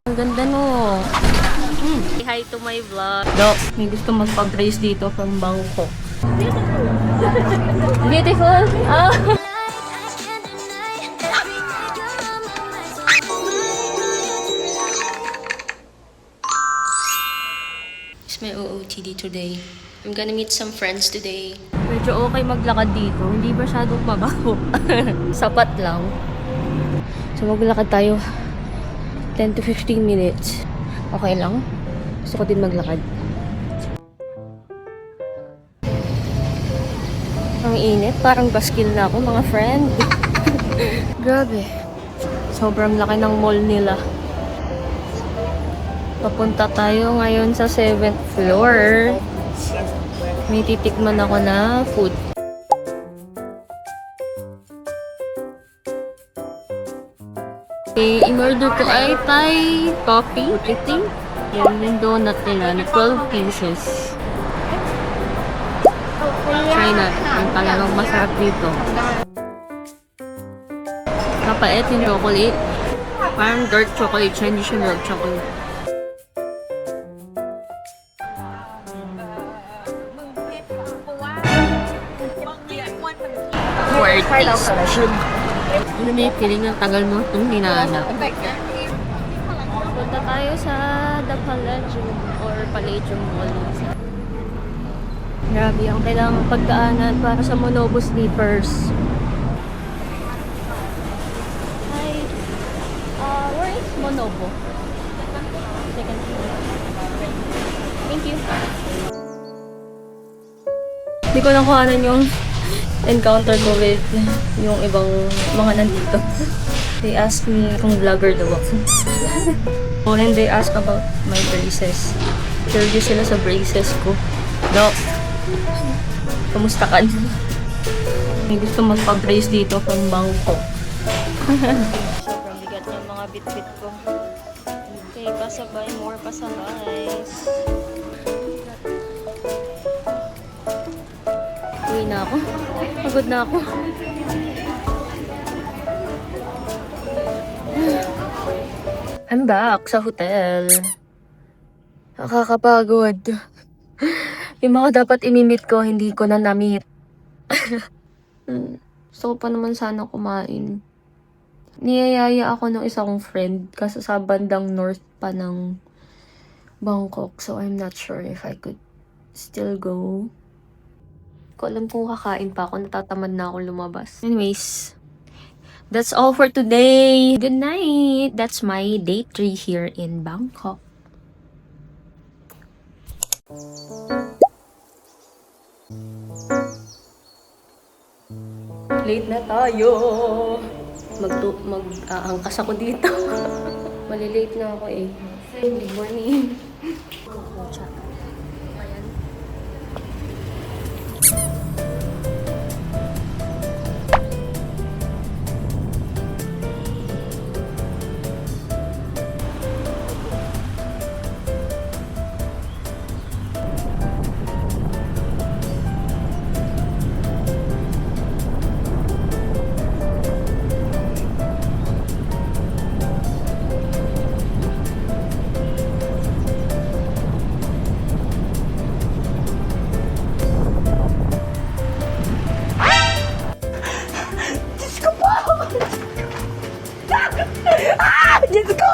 Ang ganda no. Say hi to my vlog. Dok, may gusto magpa-brace dito from Bangkok. Beautiful! Oh. It's my OOTD today. I'm gonna meet some friends today. Medyo okay maglakad dito. Hindi masyadong mabaho. Sapat lang. So maglakad tayo 10 to 15 minutes. Okay lang. Gusto ko din maglakad. Ang init. Parang baskil na ako mga friend. Grabe. Sobrang laki ng mall nila. Papunta tayo ngayon sa 7th floor. May titikman ako na food. Okay, in-order ko ay Thai coffee, I think. Yan yung donut nila na 12 pieces. Try natin. Ang talagang masarap dito. Kapait yung chocolate. Parang dark chocolate siya, hindi siya milk chocolate. Ano na yung feeling ng tagal mo itong hinahanap? Punta tayo sa The Palladium or Palladium Mall. Grabe ang kailangang pagdaanan para sa Monobo Sleepers. Hi! Where is Monobo? Second floor. Thank you. Hindi ko lang kuhanan yung encounter ko with yung ibang mga nandito. They asked me kung vlogger daw ako. And they asked about my braces. Curious sila sa braces ko. Dok, kamusta ka? May gusto magpa-brace dito from Bangkok. Sobrang bigat yung mga bit-bit ko. Okay, pasabay, more pasabay. Uwi na ako. Pagod na ako. I'm back sa hotel. Nakakapagod. Yung mga dapat imimit ko, hindi ko na na-meet. Gusto ko pa naman sana kumain. Niyayaya ako ng isa kong friend kasi sa bandang north pa ng Bangkok. So I'm not sure if I could still go. Ko alam kung kakain pa ako, natatamad na ako lumabas. Anyways, that's all for today. Good night. That's my day 3 here in Bangkok. Late na tayo. Mag-aangkas ako dito. Malilate na ako eh. Good morning. Let's go!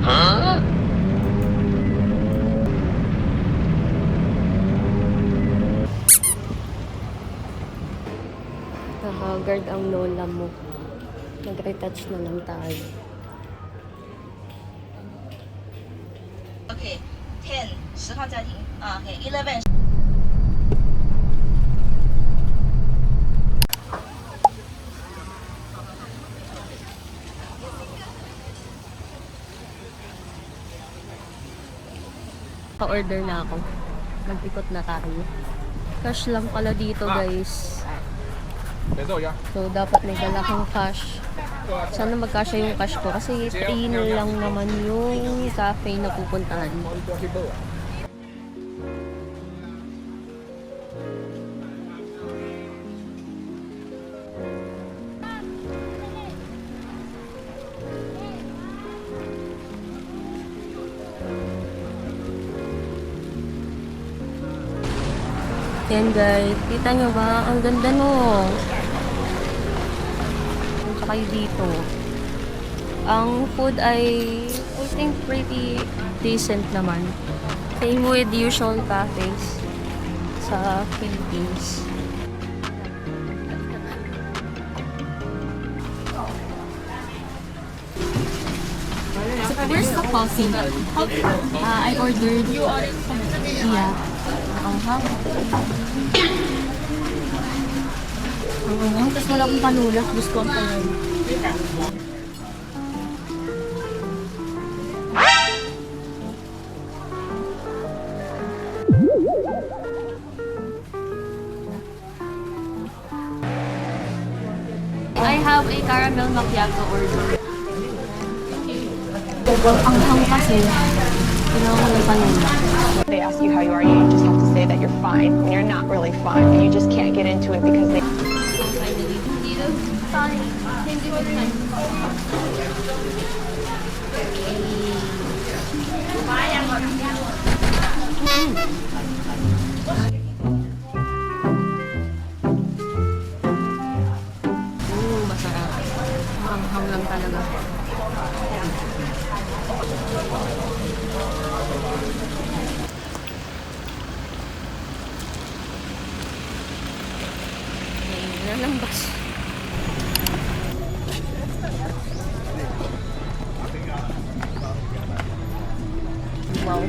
Huh? Nakagard ang lola mo. Nag-retouch na lang tayo. Okay, 10, 10号家庭啊 ，OK， 11。Pa-order na ako. Mag-ikot na tayo. Cash lang pala dito, guys. So, dapat may dala kang cash. Sana magkasya yung cash ko kasi 3 lang naman yung cafe na pupuntahan mo. Yan guys, kita nyo ba? Ang ganda no. Punta kayo dito. Ang food ay, I think, pretty decent naman. Same with usual cafes sa Philippines. Where's the coffee? I ordered. Yeah. Tapos wala akong panulat. Gusto ko ang panulat. I have a caramel macchiato order. Ang hang kasi. Kailangan ko ng panulat. They ask you how you are, you just have to say that you're fine when you're not really fine, and you just can't get into it because they. Masarap. Ang hang lang talaga. Ayun na ng bus. Wow.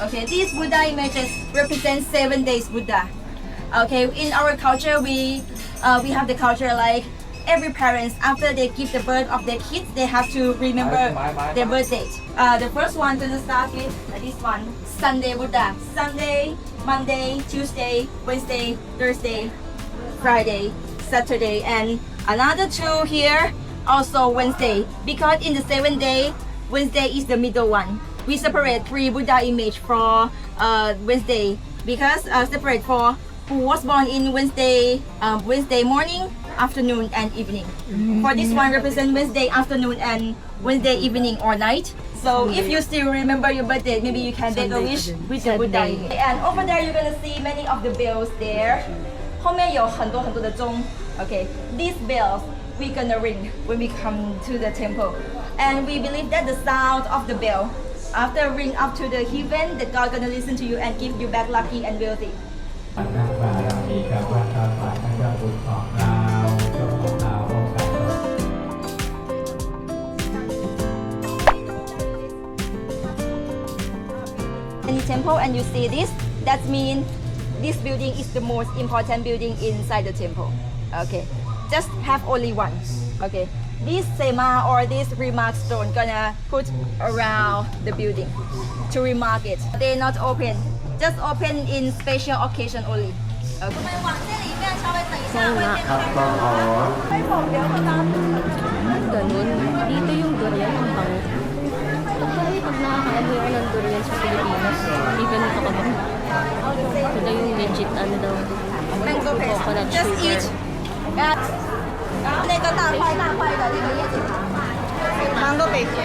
Okay, these Buddha images represent 7 days Buddha. Okay, in our culture, we have the culture like every parents after they give the birth of their kids, they have to remember their birth date. The first one to start with this one, Sunday Buddha. Sunday, Monday, Tuesday, Wednesday, Thursday, Friday, Saturday, and another two here also Wednesday. Because in the 7th day, Wednesday is the middle one. We separate 3 Buddha image for Wednesday because separate for who was born in Wednesday morning, afternoon, and evening. For this one represent Wednesday afternoon and Wednesday evening or night. So if you still remember your birthday, maybe you can make a wish with the Buddha. And over there you're gonna see many of the bells there. 后面有很多很多的钟. Okay, these bells we're gonna ring when we come to the temple, and we believe that the sound of the bell after ring up to the heaven, that God gonna listen to you and give you back lucky and wealthy. นักบารมีกับวัดตาฝ่ายทั้งเจ้าบุญของเราเจ้าของเราองค์การ Any temple and you see this, that means this building is the most important building inside the temple. Okay, just have only one. Okay, this sema or this remark stone gonna put around the building to remark it. They're not open, just open in special occasion only. Okay. Ganun. Dito yung durian ang bango. Pag nakakaano ako ng durian sa Pilipinas, hindi ganito ka bango. Ito na yung legit ano daw. Mango paste. Coconut Just sugar. eat. 那个大块大块的那个叶子糖，mango paste。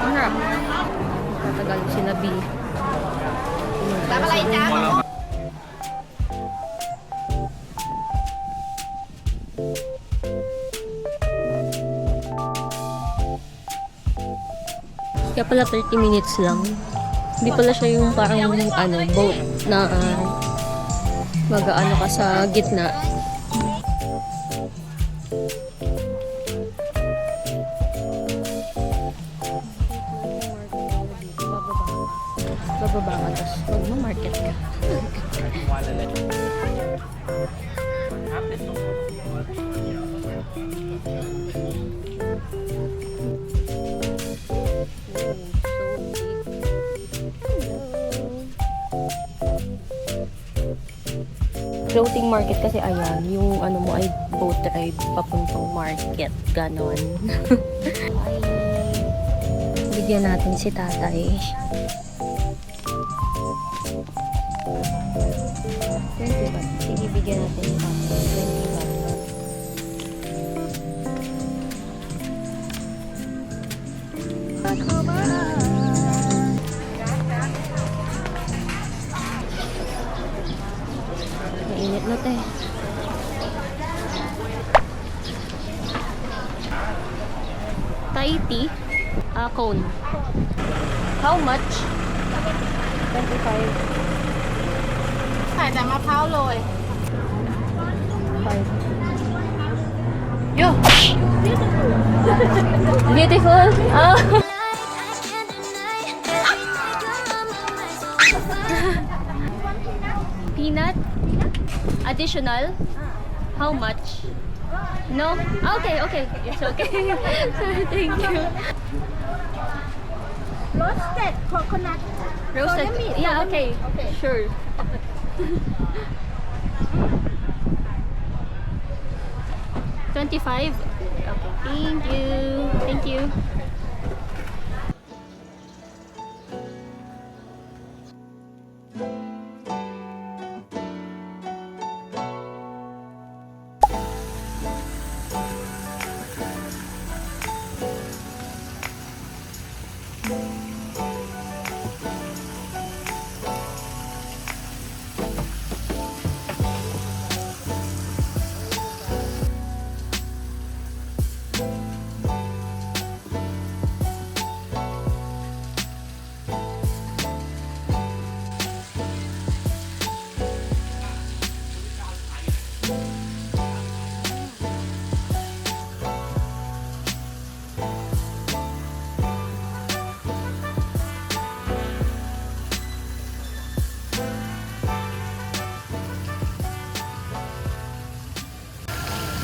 Ang harap. Tatagal sinabi. Kaya pala 30 minutes lang. Hindi pala siya yung parang ano, boat na mag-ano ka sa gitna. Bababa ka, tapos magmamarket ka. floating market kasi ayan, yung ano mo ay boat ride papuntang market, ganon. Ay, bigyan natin si tatay. 20 baht. Sige, bigyan natin si tatay. 20 baht. Mainit na tayo. Thai tea, cone. How much? 25. ขายแต่มะพร้าวโรย 5. Yo! Beautiful! Oh. Peanut? Additional? How much? No? Okay, okay. It's okay. Thank you. roasted coconut Roasted? Yeah, okay. Sure. $25? Okay. Thank you. Thank you.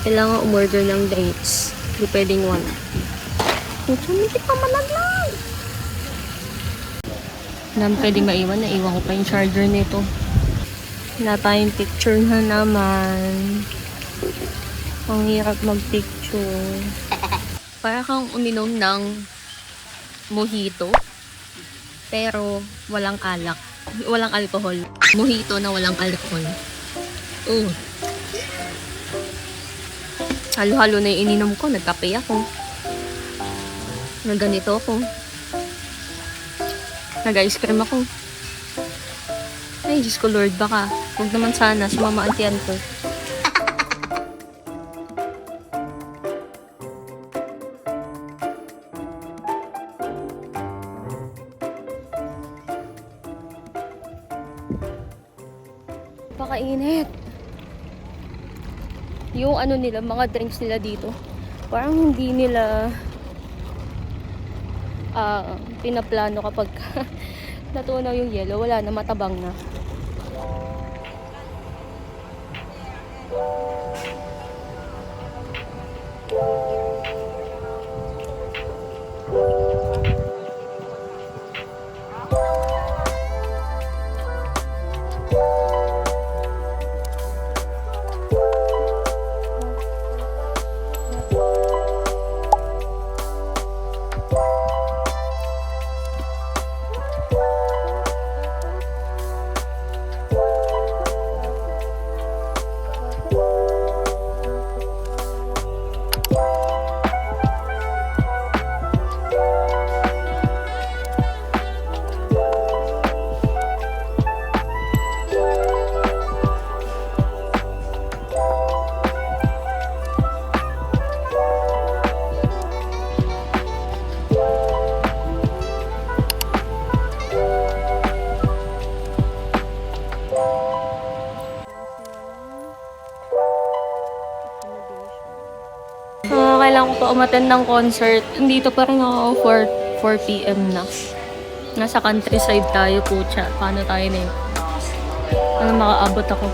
Kailangan umorder ng drinks. Hindi pwedeng one. Hindi pa malaglag. Hindi pwedeng maiwan. Naiwan ko pa yung charger nito. Wala tayong picture na naman. Ang hirap mag-picture. Para kang uminom ng mojito. Pero walang alak. Walang alcohol. Mojito na walang alcohol. Halo-halo na yung ininom ko. Nagkape ako. Nagganito ako. Nag-ice cream ako. Ay, Diyos ko Lord, baka. Huwag naman sana. Sumama ang tiyan ko. Pakainit. Yung ano nila, mga drinks nila dito, parang hindi nila pinaplano kapag natunaw yung yellow. Wala na, matabang na. Kailangan ko pa umattend ng concert. Dito pa rin ako 4 p.m. na. Nasa countryside tayo, pucha. Paano tayo na yun? Ano makaabot ako?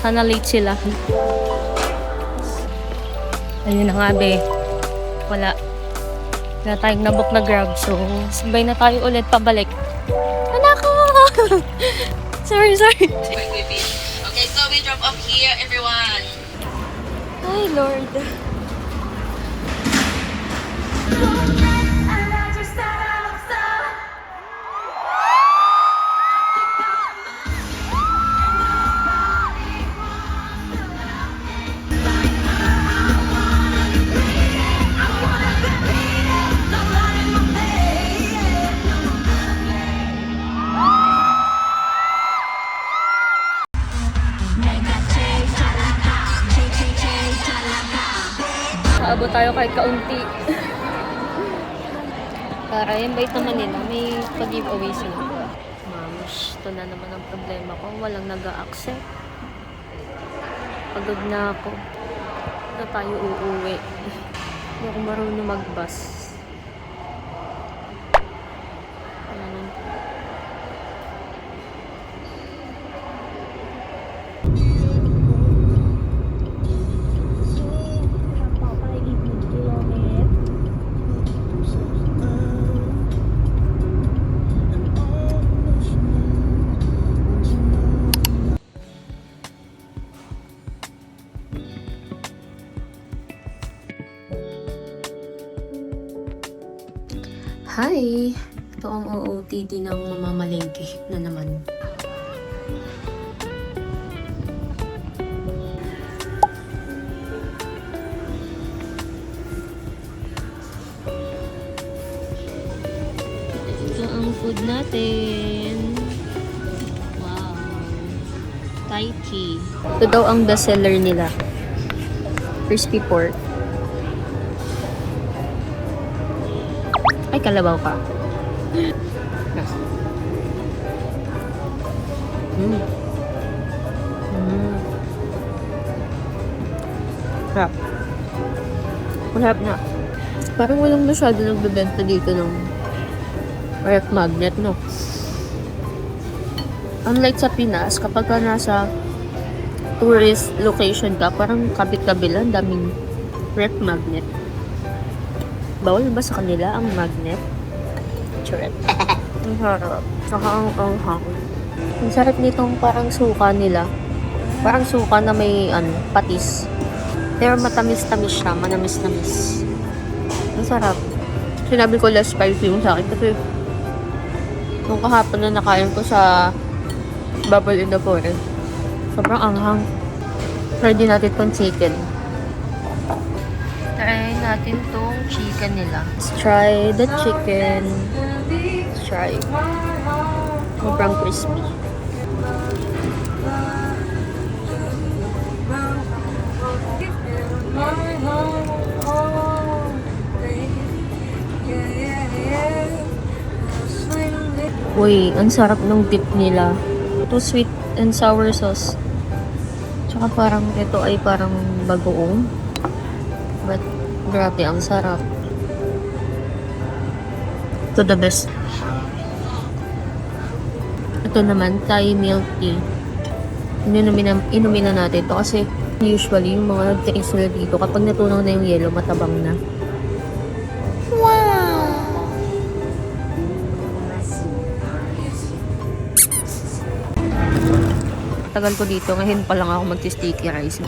Sana late sila. Ayun na nga, be. Wala tayong nabook na Grab. So, sabay na tayo ulit pabalik. Anak ko! Sorry. Okay, so we drop off here, everyone. Ay, Lord. Kaabot tayo kahit kaunti. Para yung bait naman nila, may pag-giveaway sila. Mams, ito na naman ang problema ko. Walang nag-a-accept. Pagod na ako. Na tayo uuwi. Hindi ako marunong mag-bus. Ayan. Hi! Ito ang OOTD ng mamamalengke na naman. Ito ang food natin. Wow! Thai tea. Ito daw ang bestseller nila. Crispy pork. Ay, kalabaw pa. Sarap. Masarap na. Parang walang masyado nagbebenta dito ng ref magnet, no? Unlike sa Pinas, kapag ka nasa tourist location ka, parang kabit-kabilan, daming ref magnet. Bawal ba sa kanila ang magnet? Churet. Ang harap. Saka ang anghang. Ang sarap nitong parang suka nila. Parang suka na may patis. Pero matamis-tamis siya. Manamis-namis. Ang sarap. Sinabi ko less spicy yung sa akin kasi nung kahapon na nakain ko sa Bubble in the Forest. Sobrang anghang. Ready natin itong chicken. Try natin tong chicken nila. Let's try the chicken. Let's try. Sobrang crispy. Uy, ang sarap ng dip nila. Ito sweet and sour sauce. Tsaka parang ito ay parang bagoong. But, grabe, ang sarap. Ito the best. Ito naman, Thai milk tea. Inumin na natin ito kasi usually yung mga nagtaste nila dito, kapag natunaw na yung yellow, matabang na. Wow! Tagal ko dito, ngayon pa lang ako mag-sticky rice.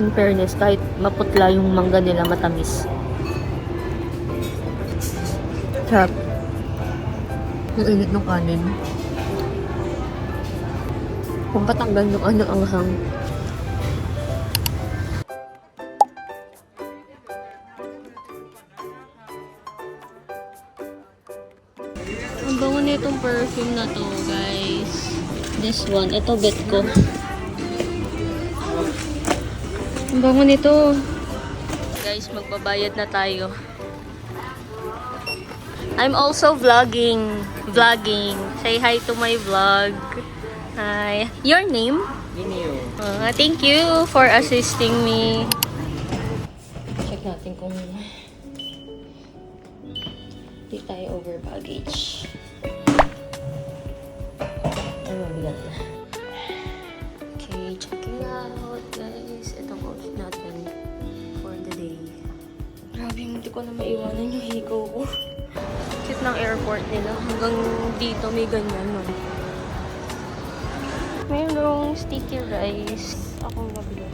In fairness, kahit maputla yung mangga nila, matamis. Sarap. Ang init ng kanin. Kung patanggal yung anghang. Ang bango na itong perfume na to, guys. This one. Ito, bet ko. Ang bango nito. Guys, magbabayad na tayo. I'm also vlogging. Say hi to my vlog. Hi. Your name? Thank you for assisting me. Check natin kung hindi tayo over baggage. Ay, mabigat na. Okay, checking out, guys. Itong outfit natin for the day. Grabe, hindi ko na maiwanan yung higo ko. ng airport nila. Hanggang dito may ganyan, no? Mayroong sticky rice. Akong nabili.